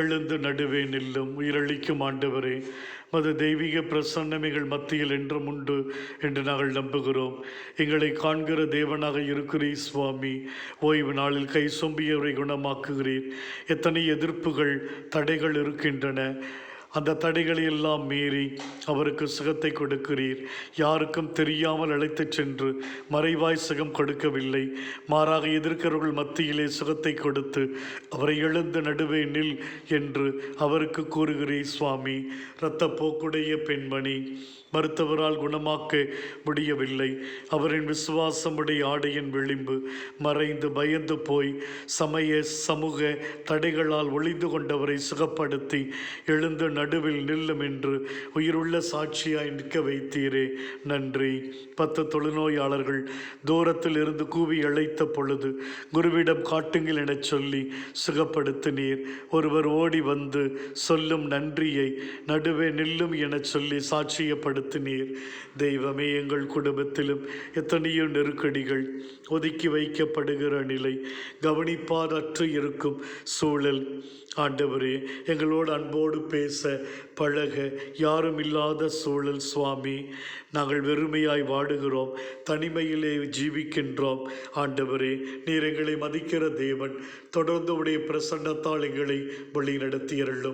எழுந்து நடுவே நில்லும். உயிரளிக்கும் ஆண்டவரே, மது தெய்வீக பிரசன்னமைகள் மத்தியில் என்றும் உண்டு என்று நாங்கள் நம்புகிறோம். எங்களை காண்கிற தேவனாக இருக்கிறீர் சுவாமி. ஓய்வு நாளில் கை சொம்பியவரை குணமாக்குகிறீர். எத்தனை எதிர்ப்புகள், தடைகள் இருக்கின்றன. அந்த தடைகளை எல்லாம் மீறி அவருக்கு சுகத்தை கொடுக்கிறீர். யாருக்கும் தெரியாமல் அழைத்துச் சென்று மறைவாய் சுகம் கொடுக்கவில்லை. மாறாக எதிர்க்கிறவர்கள் மத்தியிலே சுகத்தை கொடுத்து அவரை எழுந்து நடுவே நில் என்று அவருக்கு கூறுகிறீர் சுவாமி. இரத்த போக்குடைய பெண்மணி மருத்துவரால் குணமாக்க முடியவில்லை. அவரின் விசுவாசமுடைய ஆடையின் விளிம்பு மறைந்து பயந்து போய் சமூக தடைகளால் ஒளிந்து கொண்டவரை சுகப்படுத்தி எழுந்து நடுவில் நில்லும் என்று உயிருள்ள சாட்சியாய் நிற்க வைத்தீரே, நன்றி. 10 தொழுநோயாளர்கள் தூரத்தில் இருந்து கூவி அழைத்த பொழுது குருவிடம் காட்டுங்கள் எனச் சொல்லி சுகப்படுத்தினீர். ஒருவர் ஓடி வந்து சொல்லும் நன்றியை நடுவே நில்லும் எனச் சொல்லி சாட்சியப்படுத்தினீர். தெய்வமே, எங்கள் குடும்பத்திலும் எத்தனையோ நெருக்கடிகள், ஒதுக்கி வைக்கப்படுகிற நிலை, கவனிப்பாரற்று இருக்கும் சூழல். ஆண்டவரே, எங்களோடு அன்போடு பேச பழக யாரும் இல்லாத சூழல் சுவாமி. நாங்கள் வெறுமையாய் வாடுகிறோம், தனிமையிலே ஜீவிக்கின்றோம். ஆண்டவரே, நீர் எங்களை மதிக்கிற தேவன். தொடர்ந்து உடைய பிரசன்னத்தால் எங்களை வழி நடத்தியருளும்.